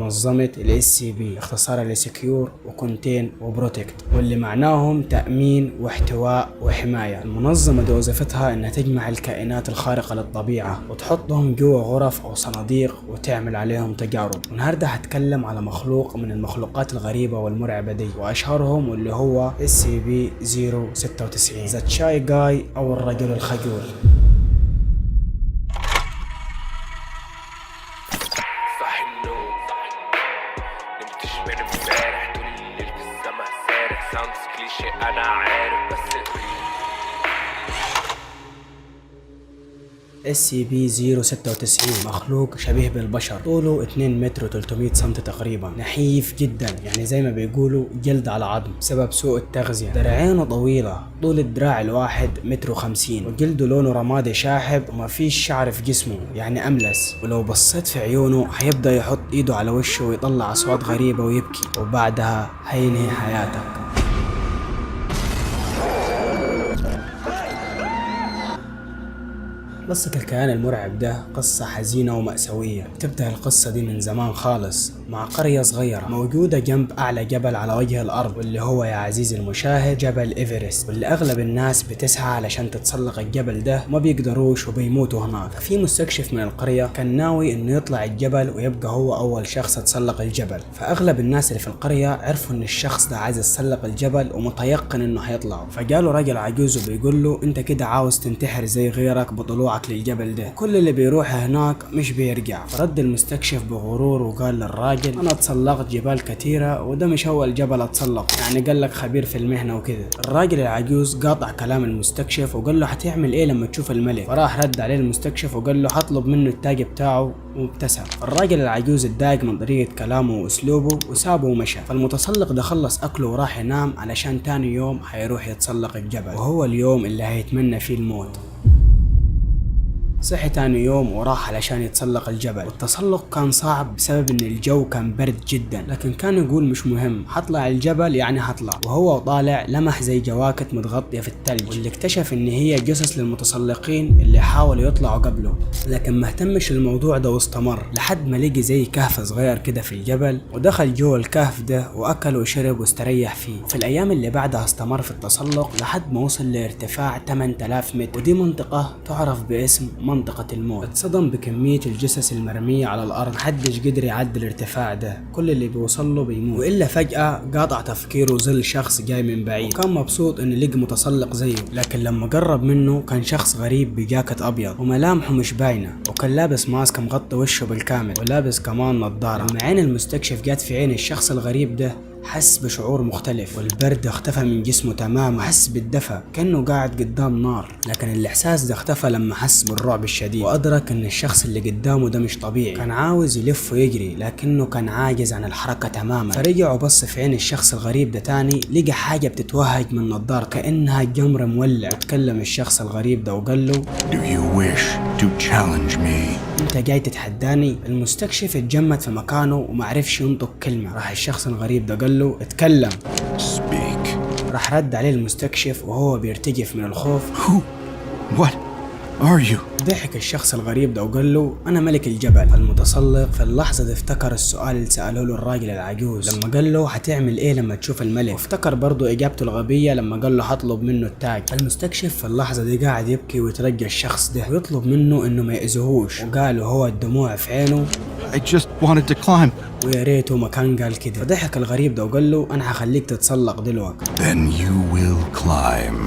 منظمة ال SCP، اختصارها لسكيور وكونتين وبروتكت، واللي معناهم تأمين واحتواء وحماية. المنظمة دي وظيفتها انها تجمع الكائنات الخارقة للطبيعة وتحطهم جوا غرف او صناديق وتعمل عليهم تجارب. والنهارده هتكلم على مخلوق من المخلوقات الغريبة والمرعبة دي، واشهرهم واللي هو SCP-096 ذا تشاي جاي او الرجل الخجول. انا عارف بس SCP-096 مخلوق شبيه بالبشر، طوله 2 متر و300 سم تقريبا، نحيف جدا يعني زي ما بيقولوا جلد على عظم بسبب سوء التغذية. دراعينه طويلة، طول الدراع الواحد 1.50 متر، وجلده لونه رمادي شاحب وما فيش شعر في جسمه يعني أملس، ولو بصيت في عيونه هيبدأ يحط ايده على وشه ويطلع أصوات غريبة ويبكي، وبعدها هينهي حياتك. قصة الكيان المرعب ده قصة حزينة ومأساوية. تبدأ القصة دي من زمان خالص مع قرية صغيرة موجودة جنب أعلى جبل على وجه الأرض، واللي هو يا عزيزي المشاهد جبل إيفرست، واللي أغلب الناس بتسعى علشان تتسلق الجبل ده وما بيقدروش وبيموتوا هناك. في مستكشف من القرية كان ناوي إنه يطلع الجبل ويبقى هو أول شخص يتسلق الجبل، فأغلب الناس اللي في القرية عرفوا إن الشخص ده عايز يتسلق الجبل ومتيقن إنه هيطلع، فقالوا راجل عجوز وبيقول له أنت كده عاوز تنتحر زي غيرك بطلوعك للجبل ده، كل اللي بيروح هناك مش بيرجع. فرد المستكشف بغرور وقال للراجل انا اتسلقت جبال كتيرة وده مش اول جبل اتسلق، يعني قال لك خبير في المهنة وكده. الراجل العجوز قاطع كلام المستكشف وقال له هتعمل ايه لما تشوف الملك، فراح رد عليه المستكشف وقال له هطلب منه التاج بتاعه وابتسم. الراجل العجوز اتضايق من طريقة كلامه واسلوبه وسابه ومشى. فالمتسلق ده خلص اكله وراح ينام علشان تاني يوم هيروح يتسلق الجبل، وهو اليوم اللي هيتمنى فيه الموت. صحي تاني يوم وراح علشان يتسلق الجبل، والتسلق كان صعب بسبب ان الجو كان برد جدا، لكن كان يقول مش مهم هطلع الجبل يعني هطلع. وهو طالع لمح زي جواكت متغطية في التلج، واللي اكتشف ان هي جثث للمتسلقين اللي حاولوا يطلعوا قبله، لكن ما اهتمش الموضوع ده واستمر لحد ما لقي زي كهف صغير كده في الجبل، ودخل جوه الكهف ده واكل وشرب واستريح فيه. في الايام اللي بعدها استمر في التسلق لحد ما وصل لارتفاع 8000 متر، ودي منطقة تعرف باسم منطقة الموت. اتصدم بكمية الجثث المرمية على الأرض، محدش قدر يعدي الارتفاع ده، كل اللي بيوصل له بيموت. وإلا فجأة قاطع تفكيره ظل شخص جاي من بعيد، وكان مبسوط إنه لقى متسلق زيه، لكن لما قرب منه كان شخص غريب بجاكيت أبيض وملامحه مش باينة، وكان لابس ماسك مغطي وشه بالكامل ولابس كمان نظارة. لما عين المستكشف جات في عين الشخص الغريب ده حس بشعور مختلف، والبرد اختفى من جسمه تماما، حس بالدفى كأنه قاعد قدام نار. لكن الاحساس ده اختفى لما حس بالرعب الشديد، وادرك ان الشخص اللي قدامه ده مش طبيعي. كان عاوز يلف ويجري لكنه كان عاجز عن الحركة تماما. فرجع وبص في عين الشخص الغريب ده تاني، لقى حاجة بتتوهج من نظارته كأنها جمر مولع. وتكلم الشخص الغريب ده وقال له Do you wish to challenge me? انت جاي تتحداني؟ المستكشف اتجمد في مكانه ومعرفش ينطق كلمة. راح الشخص الغريب ده قال له اتكلم. Speak. راح رد عليه المستكشف وهو بيرتجف من الخوف. Who? What are you? ضحك الشخص الغريب ده وقال له انا ملك الجبل. المتسلق في اللحظة دي افتكر السؤال اللي سأله له الراجل العجوز لما قال له هتعمل ايه لما تشوف الملك، وافتكر برضه اجابته الغبية لما قال له هطلب منه التاج. المستكشف في اللحظة دي قاعد يبكي ويترجى الشخص ده ويطلب منه انه ما يأذيهوش، وقال هو الدموع في عينه I just wanted to climb. ويا ريته ما كان قال كده. فضحك الغريب ده وقال له انا هخليك تتسلق دلوقتي. Then you will climb,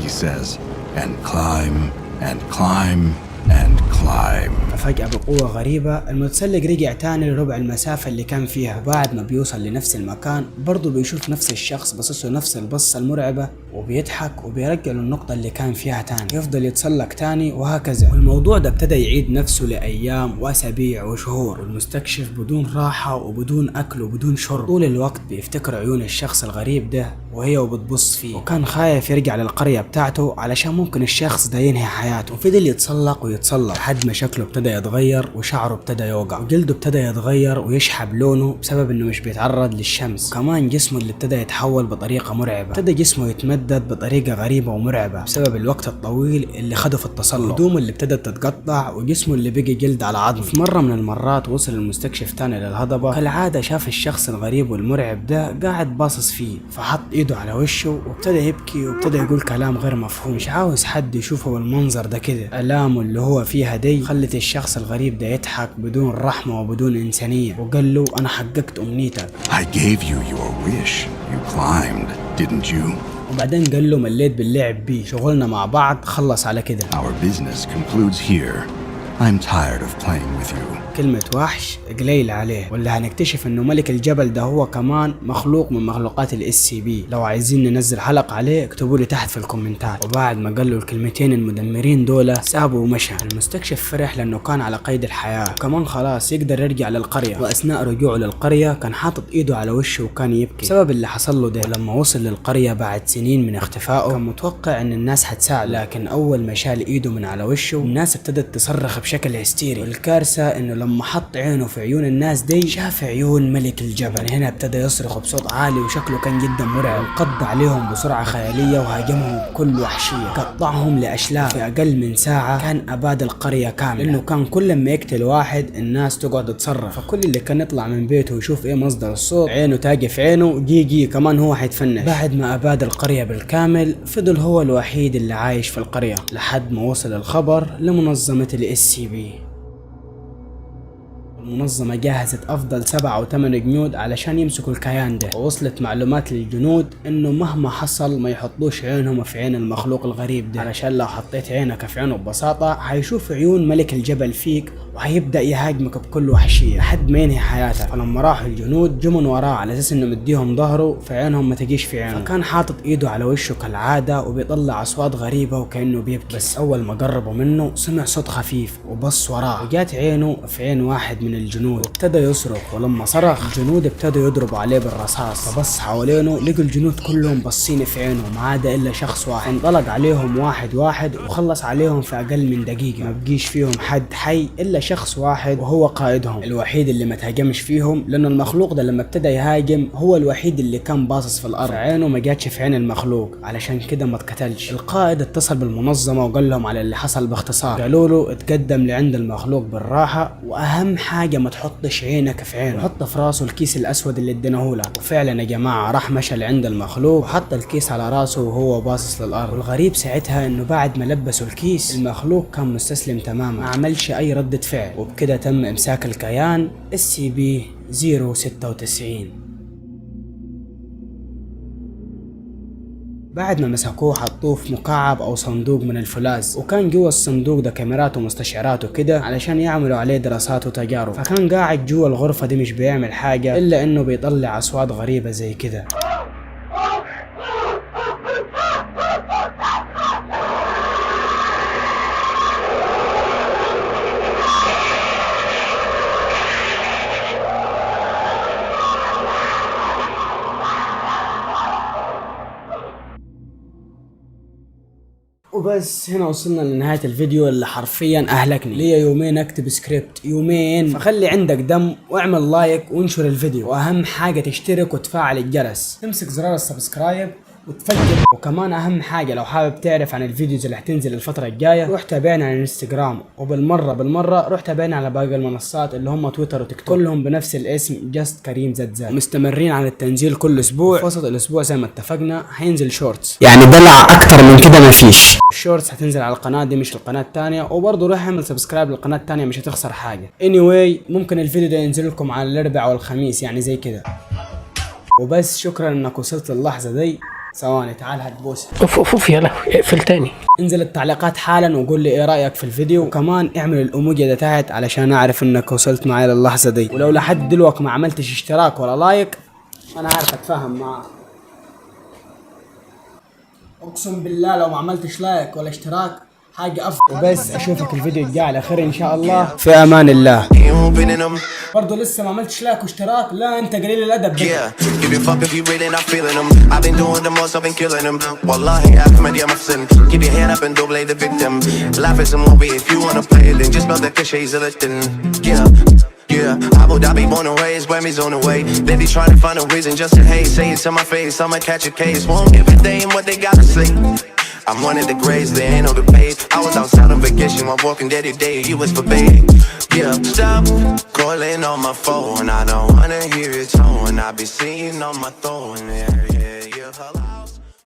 he says, and climb and climb and climb. ففجأة بقوة غريبة المتسلق رجع تاني لربع المسافة اللي كان فيها، وبعد ما بيوصل لنفس المكان برضه بيشوف نفس الشخص بصصه نفس البصة المرعبة، وبيضحك وبيرجع للنقطة اللي كان فيها تاني، يفضل يتسلق تاني وهكذا. والموضوع ده ابتدى يعيد نفسه لأيام وأسابيع وشهور، والمستكشف بدون راحة وبدون أكل وبدون شرب طول الوقت بيفتكر عيون الشخص الغريب ده وهي وبتبص فيه، وكان خايف يرجع للقرية بتاعته علشان ممكن الشخص ده ينهي حياته. وفضل يتسلق يتصلب لحد ما شكله ابتدى يتغير وشعره ابتدى يوقع وجلده ابتدى يتغير ويشحب لونه بسبب انه مش بيتعرض للشمس. وكمان جسمه اللي ابتدى يتحول بطريقة مرعبة، ابتدى جسمه يتمدد بطريقة غريبة ومرعبة بسبب الوقت الطويل اللي خده في التصلب. هدومه اللي ابتدت تتقطع وجسمه اللي بقى جلد على عظم. في مرة من المرات وصل المستكشف تاني للهضبة، كالعادة شاف الشخص الغريب والمرعب ده قاعد باصص فيه، فحط ايده على وشه وابتدى يبكي وابتدى يقول كلام غير مفهوم. مش عاوز حد يشوفه بالمنظر ده كده. آلامه اللي هو فيها دي خلت الشخص الغريب ده يضحك بدون رحمة وبدون إنسانية، وقال له أنا حققت أمنيتك. I gave you your wish. You climbed, didn't you? وبعدين قال له مليت باللعب بيه، شغلنا مع بعض خلص على كده. Our business concludes here. I'm tired of playing with you. كلمة وحش قليل عليه، واللي هنكتشف انه ملك الجبل ده هو كمان مخلوق من مخلوقات SCP. لو عايزين ننزل حلقة عليه اكتبوا لي تحت في الكومنتات. وبعد ما قال له الكلمتين المدمرين دول سابه ومشى. المستكشف فرح لانه كان على قيد الحياة وكمان خلاص يقدر يرجع للقرية. واثناء رجوعه للقرية كان حاطط ايده على وشه وكان يبكي بسبب اللي حصل له ده. ولما وصل للقرية بعد سنين من اختفائه كان متوقع ان الناس هتساعد، لكن اول ما شال ايده من على وشه الناس ابتدت تصرخ بشكل هستيري. والكارثة انه لما حط عينه في عيون الناس دي شاف عيون ملك الجبل. هنا ابتدى يصرخ بصوت عالي وشكله كان جدا مرعب. انقض عليهم بسرعة خيالية وهاجمهم بكل وحشية، قطعهم لأشلاء. في أقل من ساعة كان أباد القرية كاملة، لأنه كان كل ما يقتل واحد الناس تقعد تصرخ. فكل اللي كان يطلع من بيته ويشوف ايه مصدر الصوت عينه تاجي في عينه جي كمان هو حيتفنش. بعد ما أباد القرية بالكامل فضل هو الوحيد اللي عايش في القرية لحد ما وصل الخبر لمنظمة SCP. المنظمة جهزت أفضل 7 أو 8 جنود علشان يمسكوا الكيان ده، ووصلت معلومات للجنود إنه مهما حصل ما يحطوش عينهم في عين المخلوق الغريب ده، علشان لو حطيت عينك في عينه ببساطة هيشوف عيون ملك الجبل فيك وهيبدأ يهاجمك بكل وحشية لحد ما ينهي حياتك. فلما راحوا الجنود جم من وراه على أساس إنه مديهم ظهره فعينهم ما تجيش في عينه، فكان حاطط إيده على وشه كالعادة وبيطلع أصوات غريبة وكأنه بيبكي. بس أول ما قربوا منه سمع صوت خفيف وبص وراه وجات عينه في عين واحد من الجنود وابتدى يصرخ. ولما صرخ الجنود ابتدوا يضربوا عليه بالرصاص، فبص حوالينه لقوا الجنود كلهم باصين في عينه ما عدا الا شخص واحد. انطلق عليهم واحد واحد وخلص عليهم في اقل من دقيقة. ما بقيش فيهم حد حي الا شخص واحد وهو قائدهم الوحيد اللي ما تهاجمش فيهم، لانه المخلوق ده لما ابتدى يهاجم هو الوحيد اللي كان باصص في الارض، عينه ما جاتش في عين المخلوق علشان كده ما اتقتلش. القائد اتصل بالمنظمة وقال لهم على اللي حصل باختصار. قالوا له اتقدم لعند المخلوق بالراحة، واهم حاجة ما تحطش عينك في عينه، حط في راسه الكيس الاسود اللي اديناهولك. وفعلا يا جماعه راح مشى لعند المخلوق وحط الكيس على راسه وهو باصص للارض. والغريب ساعتها انه بعد ما لبسوا الكيس المخلوق كان مستسلم تماما، ما عملش اي ردة فعل. وبكده تم امساك الكيان SCP-096. بعد ما مسكوه حطوه في مكعب او صندوق من الفولاذ، وكان جوا الصندوق ده كاميرات ومستشعرات وكده علشان يعملوا عليه دراسات وتجارب. فكان قاعد جوا الغرفة دي مش بيعمل حاجة الا انه بيطلع اصوات غريبة زي كده. وبس هنا وصلنا لنهاية الفيديو اللي حرفيا اهلكني. ليا يومين اكتب سكريبت، يومين، فخلي عندك دم واعمل لايك وانشر الفيديو، واهم حاجة تشترك وتفعل الجرس، تمسك زرار السبسكرايب وتفجر. وكمان اهم حاجة لو حابب تعرف عن الفيديوز اللي هتنزل الفترة الجاية روح تابعنا على الانستجرام، وبالمرة روح تابعنا على باقي المنصات اللي هم تويتر وتيك توك كلهم بنفس الاسم جاست كريم زد. مستمرين على التنزيل كل اسبوع، وسط الاسبوع زي ما اتفقنا هينزل شورتس، يعني دلع اكتر من كده مفيش. الشورتس هتنزل على القناة دي مش القناة التانية، وبرضه روح اعمل سبسكرايب للقناة التانية مش هتخسر حاجة. anyway ممكن الفيديو ده ينزل لكم على الاربعاء والخميس يعني زي كده. وبس شكرا انك وصلت للحظة دي. ثواني تعال هتبوس. اوف يلا اقفل تاني. انزل التعليقات حالا وقول لي ايه رايك في الفيديو، وكمان اعمل الايموجي ده تحت علشان اعرف انك وصلت معايا للحظه دي. ولو لحد دلوقتي ما عملتش اشتراك ولا لايك انا عارف اتفاهم معاك، اقسم بالله لو ما عملتش لايك ولا اشتراك حاجة وبس. اشوفك الفيديو الجاي على خير ان شاء الله. في امان الله. برضه لسه ما عملتش لايك واشتراك؟ لا انت قليل الادب. Give a fuck if you really not feeling them. I've been doing the most, I've been killing them. Wallahi, Ahmed, yeah, محسن. Keep your head up and don't play the victim. Life is a movie, if you wanna play it, then just know the clichés are lifting. Yeah, Abu Dhabi born and raised, Grammys on the way. They be trying to find a reason just to hate. Say it to my face, I'ma catch a case. Won't give a damn what they gotta say. I'm one of the greats, there ain't no debate. I was outside on vacation, while walking Daddy Day, you was forbade. Yeah, stop calling on my phone, I don't wanna hear your tone. I be seeing on my phone, yeah.